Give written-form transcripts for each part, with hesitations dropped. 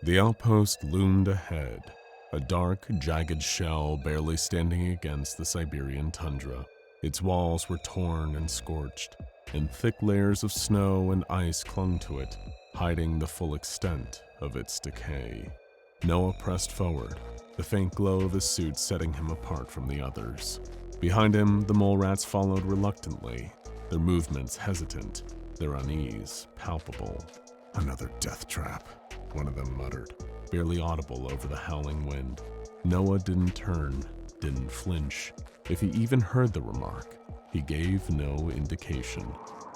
The outpost loomed ahead, a dark, jagged shell barely standing against the Siberian tundra. Its walls were torn and scorched, and thick layers of snow and ice clung to it, hiding the full extent of its decay. Noah pressed forward, the faint glow of his suit setting him apart from the others. Behind him, the mole rats followed reluctantly, their movements hesitant, their unease palpable. "Another death trap," one of them muttered, barely audible over the howling wind. Noah didn't turn, didn't flinch. If he even heard the remark, he gave no indication.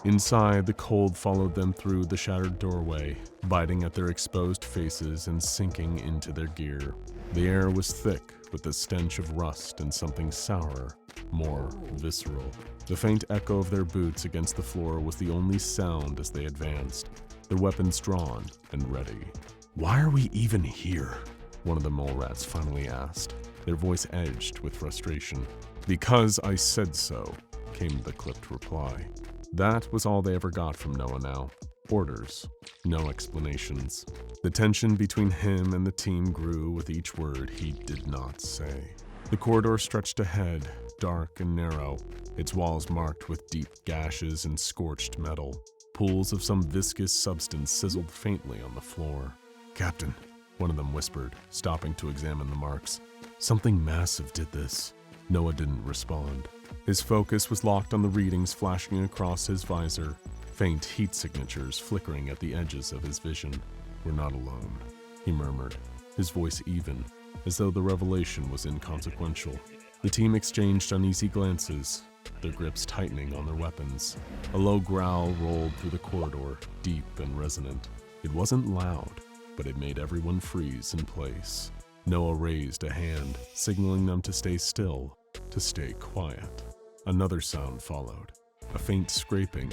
Inside, the cold followed them through the shattered doorway, biting at their exposed faces and sinking into their gear. The air was thick with the stench of rust and something sour, more visceral. The faint echo of their boots against the floor was the only sound as they advanced, their weapons drawn and ready. "Why are we even here?" one of the mole rats finally asked, their voice edged with frustration. "Because I said so," came the clipped reply. That was all they ever got from Noah now. Orders, no explanations. The tension between him and the team grew with each word he did not say. The corridor stretched ahead, dark and narrow, its walls marked with deep gashes and scorched metal. Pools of some viscous substance sizzled faintly on the floor. "Captain," one of them whispered, stopping to examine the marks. "Something massive did this." Noah didn't respond. His focus was locked on the readings flashing across his visor, faint heat signatures flickering at the edges of his vision. "We're not alone," he murmured, his voice even, as though the revelation was inconsequential. The team exchanged uneasy glances, their grips tightening on their weapons. A low growl rolled through the corridor, deep and resonant. It wasn't loud, but it made everyone freeze in place. Noah raised a hand, signaling them to stay still, to stay quiet. Another sound followed, a faint scraping,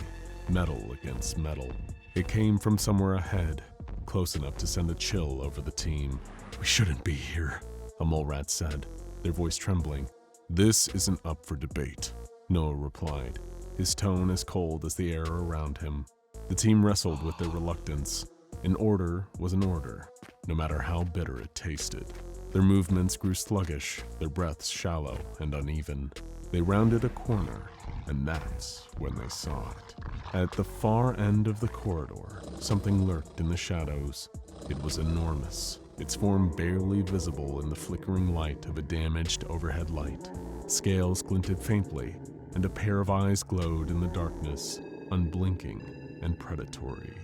metal against metal. It came from somewhere ahead, close enough to send a chill over the team. "We shouldn't be here," a mole rat said, their voice trembling. "This isn't up for debate," Noah replied, his tone as cold as the air around him. The team wrestled with their reluctance. An order was an order, no matter how bitter it tasted. Their movements grew sluggish, their breaths shallow and uneven. They rounded a corner, and that's when they saw it. At the far end of the corridor, something lurked in the shadows. It was enormous, its form barely visible in the flickering light of a damaged overhead light. Scales glinted faintly, and a pair of eyes glowed in the darkness, unblinking and predatory.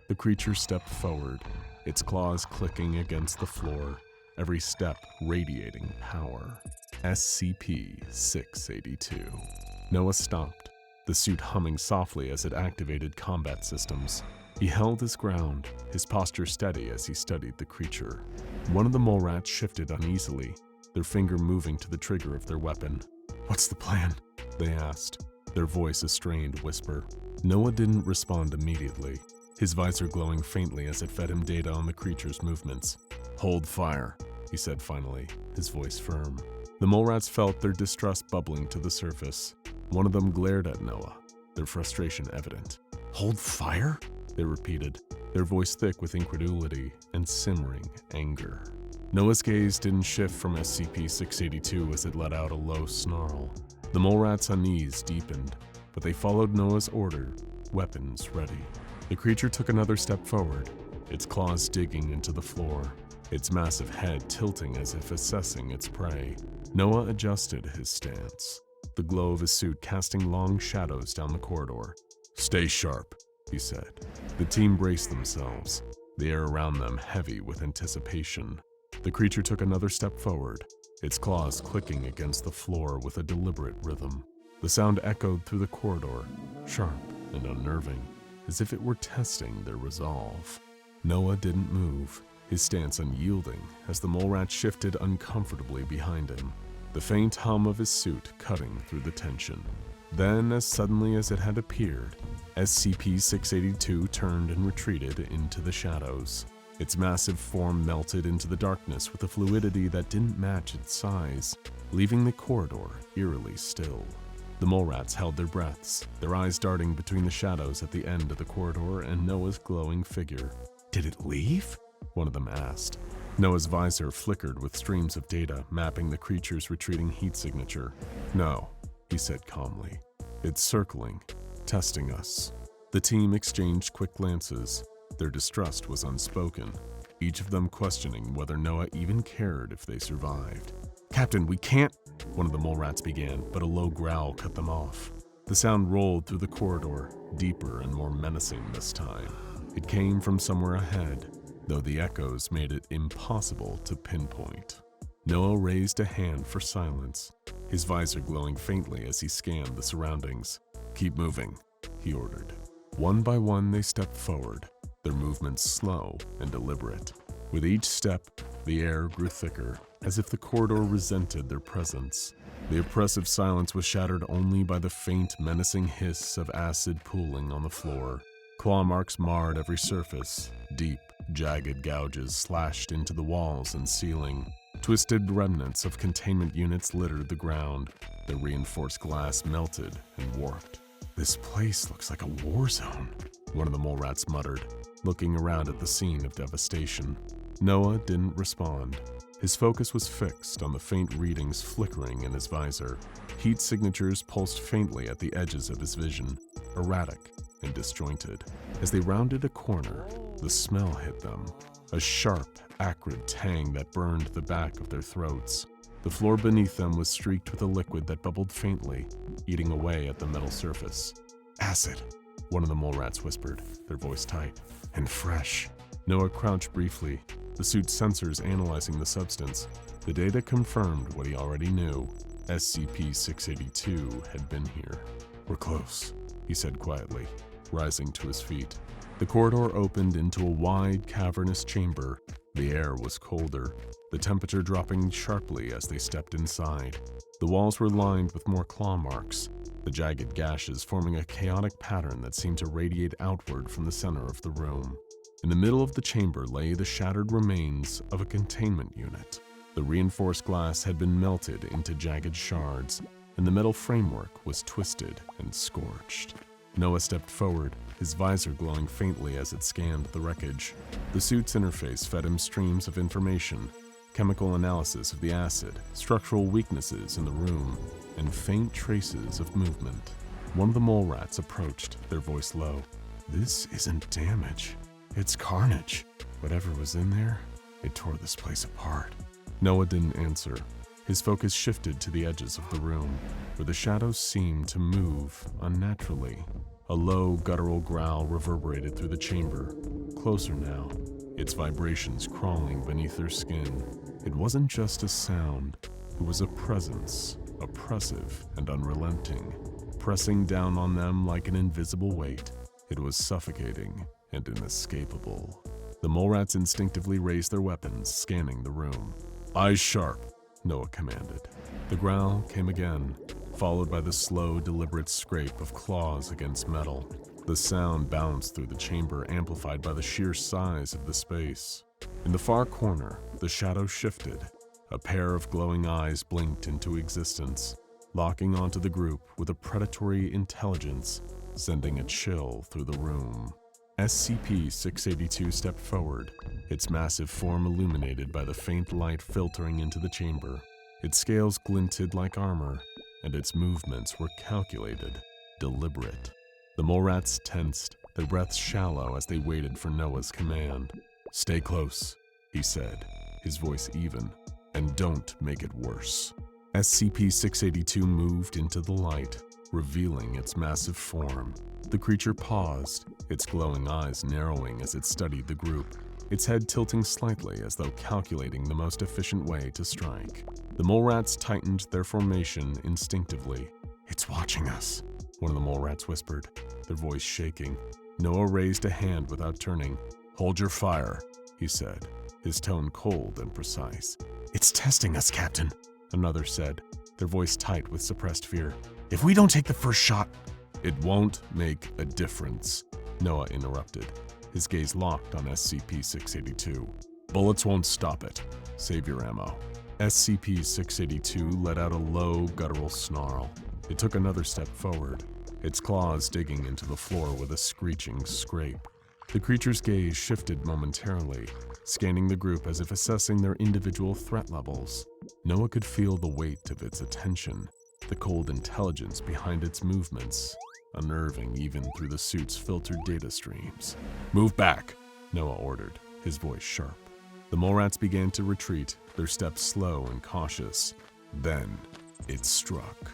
The creature stepped forward, its claws clicking against the floor, every step radiating power. SCP-682. Noah stopped, the suit humming softly as it activated combat systems. He held his ground, his posture steady as he studied the creature. One of the mole rats shifted uneasily, their finger moving to the trigger of their weapon. "What's the plan?" they asked, their voice a strained whisper. Noah didn't respond immediately, his visor glowing faintly as it fed him data on the creature's movements. "Hold fire," he said finally, his voice firm. The mole rats felt their distrust bubbling to the surface. One of them glared at Noah, their frustration evident. "Hold fire?" they repeated, their voice thick with incredulity and simmering anger. Noah's gaze didn't shift from SCP-682 as it let out a low snarl. The mole rats' unease deepened, but they followed Noah's order, weapons ready. The creature took another step forward, its claws digging into the floor, its massive head tilting as if assessing its prey. Noah adjusted his stance, the glow of his suit casting long shadows down the corridor. "Stay sharp," he said. The team braced themselves, the air around them heavy with anticipation. The creature took another step forward, its claws clicking against the floor with a deliberate rhythm. The sound echoed through the corridor, sharp and unnerving, as if it were testing their resolve. Noah didn't move, his stance unyielding as the mole rat shifted uncomfortably behind him, the faint hum of his suit cutting through the tension. Then, as suddenly as it had appeared, SCP-682 turned and retreated into the shadows. Its massive form melted into the darkness with a fluidity that didn't match its size, leaving the corridor eerily still. The mole rats held their breaths, their eyes darting between the shadows at the end of the corridor and Noah's glowing figure. "Did it leave?" one of them asked. Noah's visor flickered with streams of data mapping the creature's retreating heat signature. "No," he said calmly. "It's circling, testing us." The team exchanged quick glances. Their distrust was unspoken, each of them questioning whether Noah even cared if they survived. "Captain, we can't," one of the mole rats began, but a low growl cut them off. The sound rolled through the corridor, deeper and more menacing this time. It came from somewhere ahead, though the echoes made it impossible to pinpoint. Noah raised a hand for silence, his visor glowing faintly as he scanned the surroundings. "Keep moving," he ordered. One by one they stepped forward, their movements slow and deliberate. With each step, the air grew thicker, as if the corridor resented their presence. The oppressive silence was shattered only by the faint, menacing hiss of acid pooling on the floor. Claw marks marred every surface. Deep, jagged gouges slashed into the walls and ceiling. Twisted remnants of containment units littered the ground. The reinforced glass melted and warped. "This place looks like a war zone," one of the mole rats muttered, looking around at the scene of devastation. Noah didn't respond. His focus was fixed on the faint readings flickering in his visor. Heat signatures pulsed faintly at the edges of his vision, erratic and disjointed. As they rounded a corner, the smell hit them, a sharp, acrid tang that burned the back of their throats. The floor beneath them was streaked with a liquid that bubbled faintly, eating away at the metal surface. "Acid," one of the mole rats whispered, their voice tight. "And fresh." Noah crouched briefly, the suit's sensors analyzing the substance. The data confirmed what he already knew. SCP-682 had been here. "We're close," he said quietly, rising to his feet. The corridor opened into a wide, cavernous chamber. The air was colder, the temperature dropping sharply as they stepped inside. The walls were lined with more claw marks, the jagged gashes forming a chaotic pattern that seemed to radiate outward from the center of the room. In the middle of the chamber lay the shattered remains of a containment unit. The reinforced glass had been melted into jagged shards, and the metal framework was twisted and scorched. Noah stepped forward, his visor glowing faintly as it scanned the wreckage. The suit's interface fed him streams of information, chemical analysis of the acid, structural weaknesses in the room, and faint traces of movement. One of the mole rats approached, their voice low. "This isn't damage. It's carnage. Whatever was in there, it tore this place apart." Noah didn't answer. His focus shifted to the edges of the room, where the shadows seemed to move unnaturally. A low, guttural growl reverberated through the chamber, closer now, its vibrations crawling beneath their skin. It wasn't just a sound, it was a presence, oppressive and unrelenting, pressing down on them like an invisible weight. It was suffocating and inescapable. The mole rats instinctively raised their weapons, scanning the room. "Eyes sharp," Noah commanded. The growl came again, followed by the slow, deliberate scrape of claws against metal. The sound bounced through the chamber, amplified by the sheer size of the space. In the far corner, the shadow shifted. A pair of glowing eyes blinked into existence, locking onto the group with a predatory intelligence, sending a chill through the room. SCP-682 stepped forward, its massive form illuminated by the faint light filtering into the chamber. Its scales glinted like armor, and its movements were calculated, deliberate. The mole rats tensed, their breaths shallow as they waited for Noah's command. "Stay close," he said, his voice even, "and don't make it worse." SCP-682 moved into the light, revealing its massive form. The creature paused, its glowing eyes narrowing as it studied the group, its head tilting slightly as though calculating the most efficient way to strike. The mole rats tightened their formation instinctively. "It's watching us," one of the mole rats whispered, their voice shaking. Noah raised a hand without turning. "Hold your fire," he said, his tone cold and precise. "It's testing us, Captain," another said, their voice tight with suppressed fear. "If we don't take the first shot—" "It won't make a difference," Noah interrupted, his gaze locked on SCP-682. "Bullets won't stop it. Save your ammo." SCP-682 let out a low, guttural snarl. It took another step forward, its claws digging into the floor with a screeching scrape. The creature's gaze shifted momentarily, scanning the group as if assessing their individual threat levels. Noah could feel the weight of its attention, the cold intelligence behind its movements, unnerving even through the suit's filtered data streams. "Move back," Noah ordered, his voice sharp. The mole rats began to retreat, their steps slow and cautious. Then, it struck.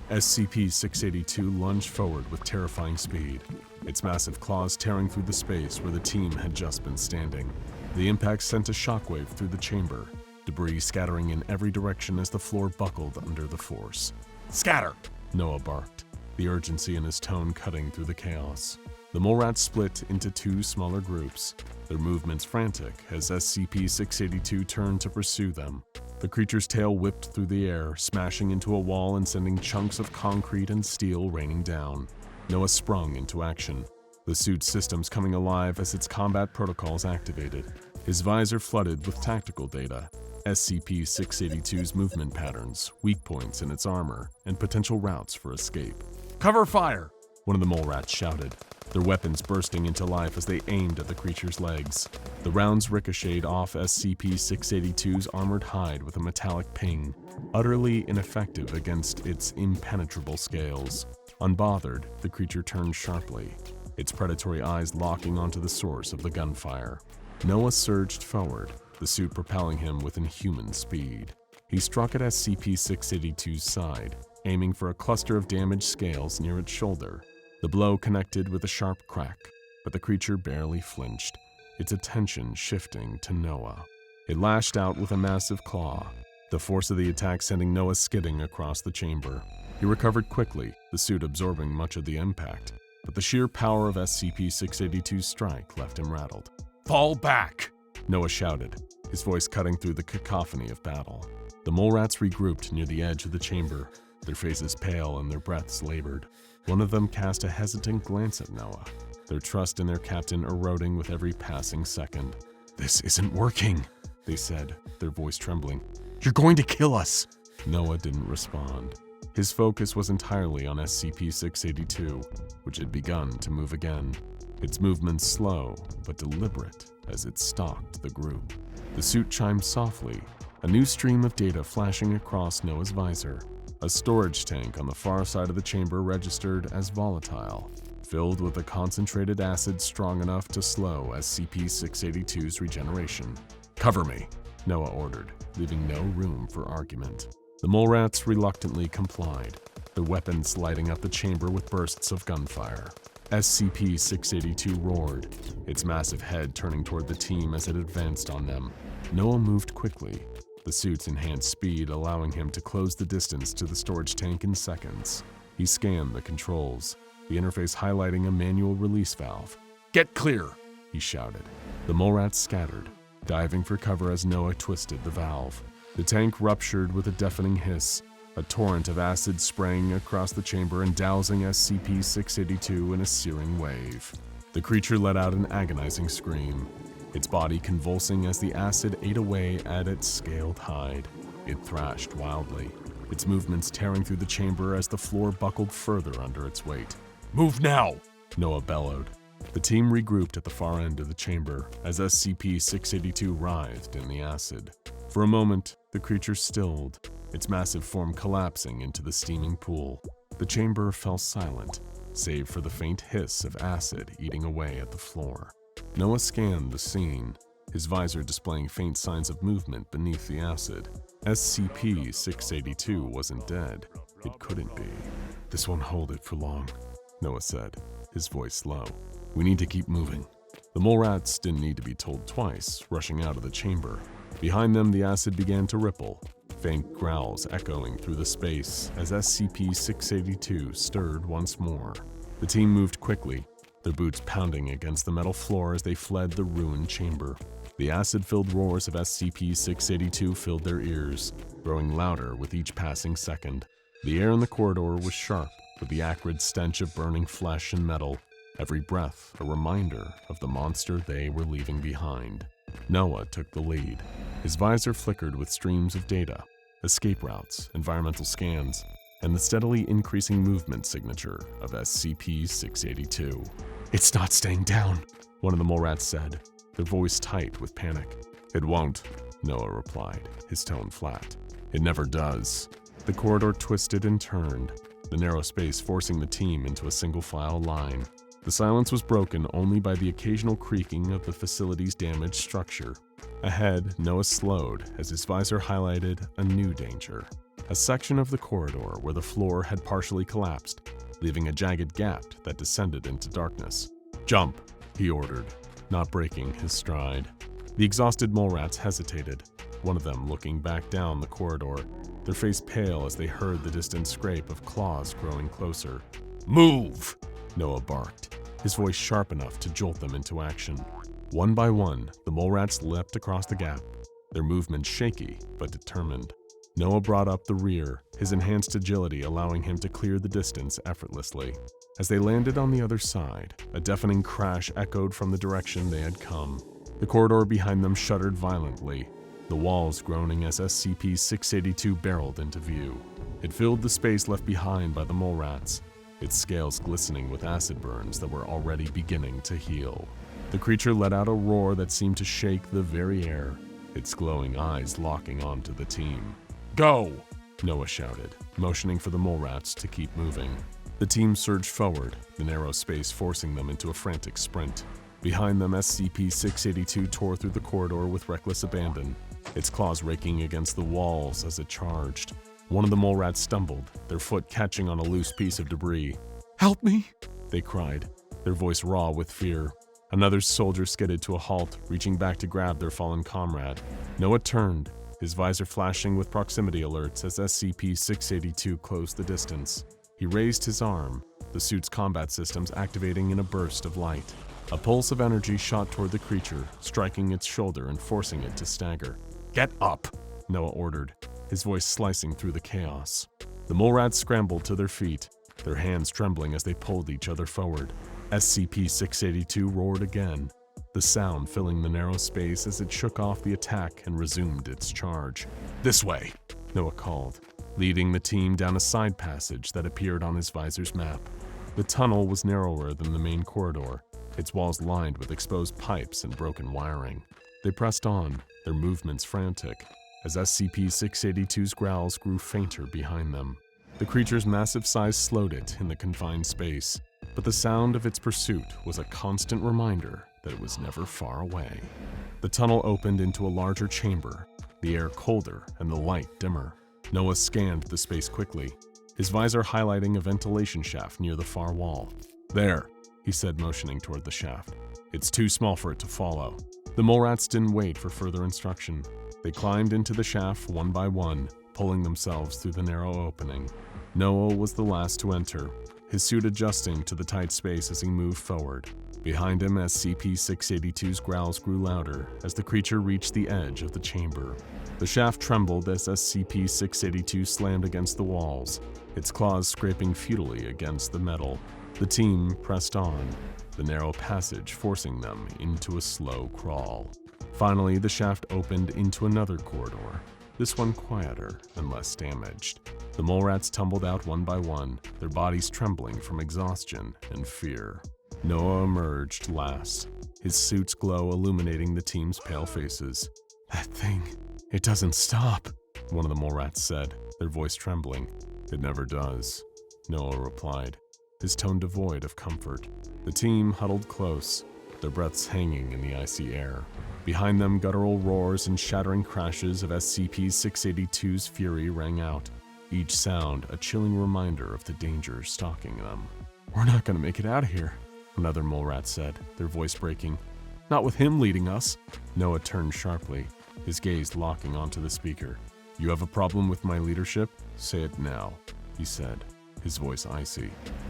SCP-682 lunged forward with terrifying speed, its massive claws tearing through the space where the team had just been standing. The impact sent a shockwave through the chamber, debris scattering in every direction as the floor buckled under the force. "Scatter!" Noah barked, the urgency in his tone cutting through the chaos. The mole rats split into two smaller groups, their movements frantic as SCP-682 turned to pursue them. The creature's tail whipped through the air, smashing into a wall and sending chunks of concrete and steel raining down. Noah sprung into action, the suit's systems coming alive as its combat protocols activated. His visor flooded with tactical data, SCP-682's movement patterns, weak points in its armor, and potential routes for escape. "Cover fire!" one of the mole rats shouted, their weapons bursting into life as they aimed at the creature's legs. The rounds ricocheted off SCP-682's armored hide with a metallic ping, utterly ineffective against its impenetrable scales. Unbothered, the creature turned sharply, its predatory eyes locking onto the source of the gunfire. Noah surged forward, the suit propelling him with inhuman speed. He struck at SCP-682's side, aiming for a cluster of damaged scales near its shoulder. The blow connected with a sharp crack, but the creature barely flinched, its attention shifting to Noah. It lashed out with a massive claw, the force of the attack sending Noah skidding across the chamber. He recovered quickly, the suit absorbing much of the impact, but the sheer power of SCP-682's strike left him rattled. "Fall back!" Noah shouted, his voice cutting through the cacophony of battle. The mole rats regrouped near the edge of the chamber, their faces pale and their breaths labored. One of them cast a hesitant glance at Noah, their trust in their captain eroding with every passing second. "This isn't working," they said, their voice trembling. "You're going to kill us!" Noah didn't respond. His focus was entirely on SCP-682, which had begun to move again, its movements slow but deliberate as it stalked the group. The suit chimed softly, a new stream of data flashing across Noah's visor. A storage tank on the far side of the chamber registered as volatile, filled with a concentrated acid strong enough to slow SCP-682's regeneration. "Cover me," Noah ordered, leaving no room for argument. The mole rats reluctantly complied, their weapons lighting up the chamber with bursts of gunfire. SCP-682 roared, its massive head turning toward the team as it advanced on them. Noah moved quickly, the suit's enhanced speed allowing him to close the distance to the storage tank in seconds. He scanned the controls, the interface highlighting a manual release valve. "Get clear!" he shouted. The mole rats scattered, diving for cover as Noah twisted the valve. The tank ruptured with a deafening hiss, a torrent of acid spraying across the chamber and dousing SCP-682 in a searing wave. The creature let out an agonizing scream, its body convulsing as the acid ate away at its scaled hide. It thrashed wildly, its movements tearing through the chamber as the floor buckled further under its weight. "Move now!" Noah bellowed. The team regrouped at the far end of the chamber as SCP-682 writhed in the acid. For a moment, the creature stilled, its massive form collapsing into the steaming pool. The chamber fell silent, save for the faint hiss of acid eating away at the floor. Noah scanned the scene, his visor displaying faint signs of movement beneath the acid. SCP-682 wasn't dead. It couldn't be. "This won't hold it for long," Noah said, his voice low. "We need to keep moving." The mole rats didn't need to be told twice, rushing out of the chamber. Behind them, the acid began to ripple, faint growls echoing through the space as SCP-682 stirred once more. The team moved quickly, their boots pounding against the metal floor as they fled the ruined chamber. The acid-filled roars of SCP-682 filled their ears, growing louder with each passing second. The air in the corridor was sharp, with the acrid stench of burning flesh and metal, every breath a reminder of the monster they were leaving behind. Noah took the lead. His visor flickered with streams of data, escape routes, environmental scans, and the steadily increasing movement signature of SCP-682. "It's not staying down," one of the mole rats said, their voice tight with panic. It won't, Noah replied, his tone flat. It never does. The corridor twisted and turned, the narrow space forcing the team into a single-file line. The silence was broken only by the occasional creaking of the facility's damaged structure. Ahead, Noah slowed as his visor highlighted a new danger. A section of the corridor where the floor had partially collapsed, leaving a jagged gap that descended into darkness. Jump, he ordered, not breaking his stride. The exhausted mole rats hesitated, one of them looking back down the corridor, their face pale as they heard the distant scrape of claws growing closer. Move! Noah barked, his voice sharp enough to jolt them into action. One by one, the mole rats leapt across the gap, their movements shaky but determined. Noah brought up the rear, his enhanced agility allowing him to clear the distance effortlessly. As they landed on the other side, a deafening crash echoed from the direction they had come. The corridor behind them shuddered violently, the walls groaning as SCP-682 barreled into view. It filled the space left behind by the mole rats, its scales glistening with acid burns that were already beginning to heal. The creature let out a roar that seemed to shake the very air, its glowing eyes locking onto the team. Go! Noah shouted, motioning for the mole rats to keep moving. The team surged forward, the narrow space forcing them into a frantic sprint. Behind them, SCP-682 tore through the corridor with reckless abandon, its claws raking against the walls as it charged. One of the mole rats stumbled, their foot catching on a loose piece of debris. Help me! They cried, their voice raw with fear. Another soldier skidded to a halt, reaching back to grab their fallen comrade. Noah turned, his visor flashing with proximity alerts as SCP-682 closed the distance. He raised his arm, the suit's combat systems activating in a burst of light. A pulse of energy shot toward the creature, striking its shoulder and forcing it to stagger. Get up, Noah ordered, his voice slicing through the chaos. The mole rats scrambled to their feet, their hands trembling as they pulled each other forward. SCP-682 roared again, the sound filling the narrow space as it shook off the attack and resumed its charge. This way, Noah called, leading the team down a side passage that appeared on his visor's map. The tunnel was narrower than the main corridor, its walls lined with exposed pipes and broken wiring. They pressed on, their movements frantic, as SCP-682's growls grew fainter behind them. The creature's massive size slowed it in the confined space, but the sound of its pursuit was a constant reminder that it was never far away. The tunnel opened into a larger chamber, the air colder and the light dimmer. Noah scanned the space quickly, his visor highlighting a ventilation shaft near the far wall. There, he said, motioning toward the shaft. It's too small for it to follow. The mole rats didn't wait for further instruction. They climbed into the shaft one by one, pulling themselves through the narrow opening. Noah was the last to enter, his suit adjusting to the tight space as he moved forward. Behind him, SCP-682's growls grew louder as the creature reached the edge of the chamber. The shaft trembled as SCP-682 slammed against the walls, its claws scraping futilely against the metal. The team pressed on, the narrow passage forcing them into a slow crawl. Finally, the shaft opened into another corridor, this one quieter and less damaged. The mole rats tumbled out one by one, their bodies trembling from exhaustion and fear. Noah emerged last, his suit's glow illuminating the team's pale faces. That thing, it doesn't stop, one of the mole rats said, their voice trembling. It never does, Noah replied, his tone devoid of comfort. The team huddled close, their breaths hanging in the icy air. Behind them, guttural roars and shattering crashes of SCP-682's fury rang out, each sound a chilling reminder of the danger stalking them. We're not gonna make it out of here, another mole rat said, their voice breaking. Not with him leading us. Noah turned sharply, his gaze locking onto the speaker. You have a problem with my leadership? Say it now, he said, his voice icy.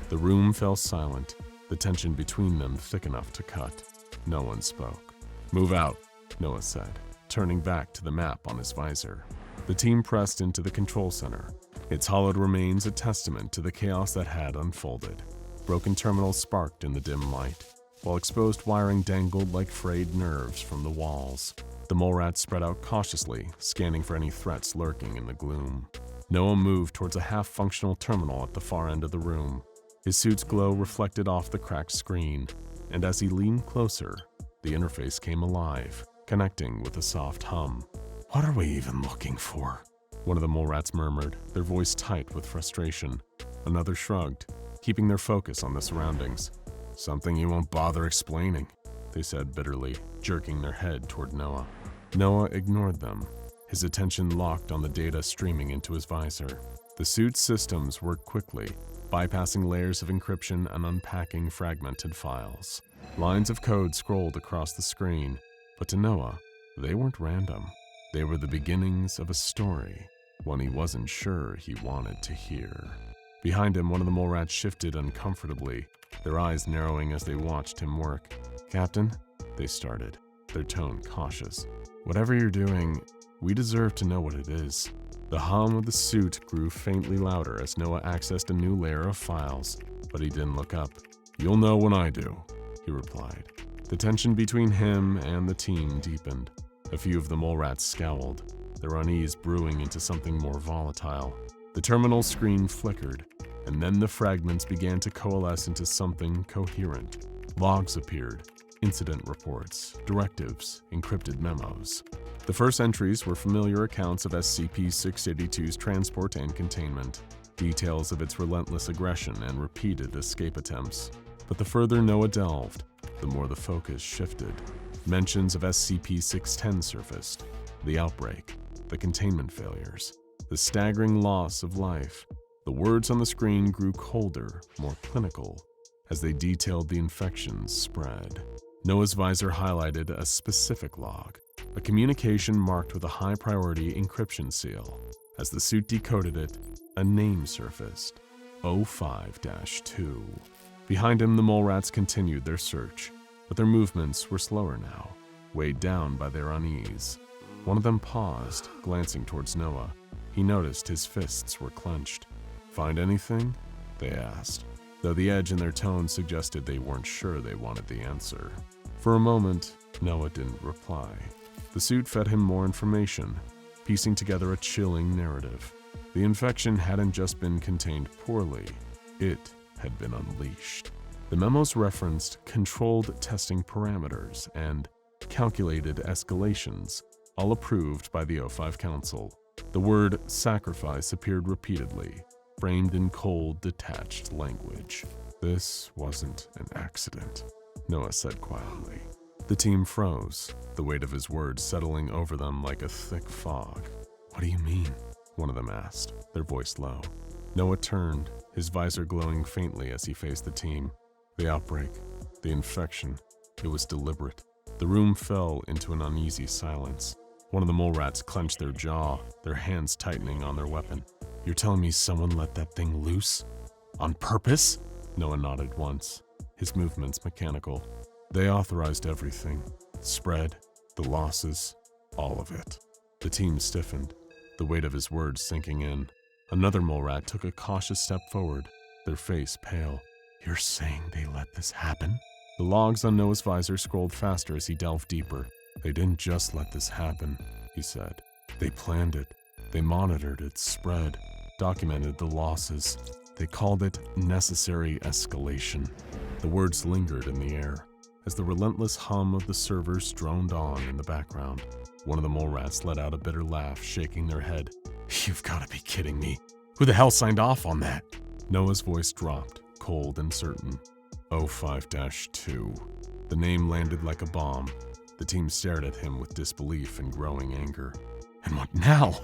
The room fell silent, the tension between them thick enough to cut. No one spoke. Move out, Noah said, turning back to the map on his visor. The team pressed into the control center, its hollowed remains a testament to the chaos that had unfolded. Broken terminals sparked in the dim light, while exposed wiring dangled like frayed nerves from the walls. The mole rats spread out cautiously, scanning for any threats lurking in the gloom. Noah moved towards a half-functional terminal at the far end of the room. His suit's glow reflected off the cracked screen, and as he leaned closer, the interface came alive, connecting with a soft hum. "What are we even looking for?" one of the mole rats murmured, their voice tight with frustration. Another shrugged, keeping their focus on the surroundings. "Something you won't bother explaining," they said bitterly, jerking their head toward Noah. Noah ignored them, his attention locked on the data streaming into his visor. The suit's systems worked quickly, bypassing layers of encryption and unpacking fragmented files. Lines of code scrolled across the screen, but to Noah, they weren't random. They were the beginnings of a story, one he wasn't sure he wanted to hear. Behind him, one of the mole rats shifted uncomfortably, their eyes narrowing as they watched him work. "Captain," they started, their tone cautious. "Whatever you're doing, we deserve to know what it is." The hum of the suit grew faintly louder as Noah accessed a new layer of files, but he didn't look up. "You'll know when I do," he replied. The tension between him and the team deepened. A few of the mole rats scowled, their unease brewing into something more volatile. The terminal screen flickered, and then the fragments began to coalesce into something coherent. Logs appeared, incident reports, directives, encrypted memos. The first entries were familiar accounts of SCP-682's transport and containment, details of its relentless aggression and repeated escape attempts. But the further Noah delved, the more the focus shifted. Mentions of SCP-610 surfaced, the outbreak, the containment failures, the staggering loss of life. The words on the screen grew colder, more clinical, as they detailed the infection's spread. Noah's visor highlighted a specific log, a communication marked with a high-priority encryption seal. As the suit decoded it, a name surfaced, 05-2. Behind him, the mole rats continued their search, but their movements were slower now, weighed down by their unease. One of them paused, glancing towards Noah. He noticed his fists were clenched. "Find anything?" they asked, though the edge in their tone suggested they weren't sure they wanted the answer. For a moment, Noah didn't reply. The suit fed him more information, piecing together a chilling narrative. The infection hadn't just been contained poorly, it had been unleashed. The memos referenced controlled testing parameters and calculated escalations, all approved by the O5 Council. The word sacrifice appeared repeatedly, framed in cold, detached language. "This wasn't an accident," Noah said quietly. The team froze, the weight of his words settling over them like a thick fog. "What do you mean?" one of them asked, their voice low. Noah turned, his visor glowing faintly as he faced the team. "The outbreak, the infection, it was deliberate." The room fell into an uneasy silence. One of the mole rats clenched their jaw, their hands tightening on their weapon. "You're telling me someone let that thing loose? On purpose?" Noah nodded once, his movements mechanical. "They authorized everything. The spread, the losses, all of it." The team stiffened, the weight of his words sinking in. Another mole rat took a cautious step forward, their face pale. "You're saying they let this happen?" The logs on Noah's visor scrolled faster as he delved deeper. "They didn't just let this happen," he said. "They planned it. They monitored its spread, documented the losses. They called it necessary escalation." The words lingered in the air, as the relentless hum of the servers droned on in the background. One of the mole rats let out a bitter laugh, shaking their head. "You've got to be kidding me. Who the hell signed off on that?" Noah's voice dropped, cold and certain. 05-2. The name landed like a bomb. The team stared at him with disbelief and growing anger. "And what now?"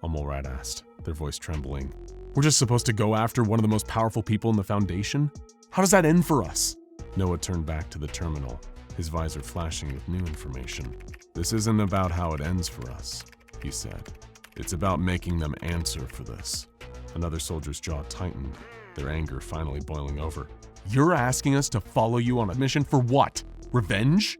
a mole rat asked, their voice trembling. "We're just supposed to go after one of the most powerful people in the Foundation? How does that end for us?" Noah turned back to the terminal, his visor flashing with new information. "This isn't about how it ends for us," he said. "It's about making them answer for this." Another soldier's jaw tightened, their anger finally boiling over. "You're asking us to follow you on a mission for what? Revenge?"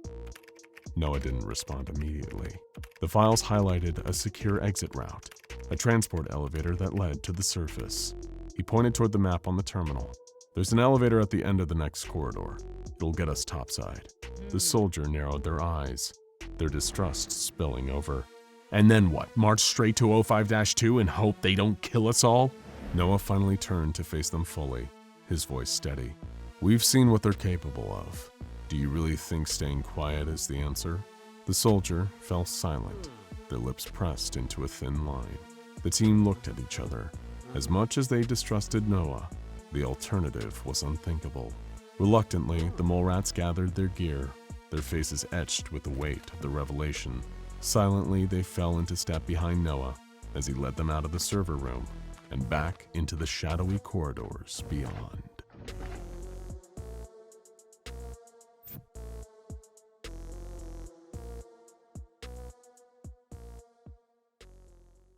Noah didn't respond immediately. The files highlighted a secure exit route, a transport elevator that led to the surface. He pointed toward the map on the terminal. "There's an elevator at the end of the next corridor. It'll get us topside." The soldier narrowed their eyes, their distrust spilling over. "And then what? March straight to 05-2 and hope they don't kill us all?" Noah finally turned to face them fully, his voice steady. "We've seen what they're capable of. Do you really think staying quiet is the answer? The soldier fell silent, their lips pressed into a thin line. The team looked at each other. As much as they distrusted Noah, the alternative was unthinkable. Reluctantly, the mole rats gathered their gear, their faces etched with the weight of the revelation. Silently, they fell into step behind Noah as he led them out of the server room and back into the shadowy corridors beyond.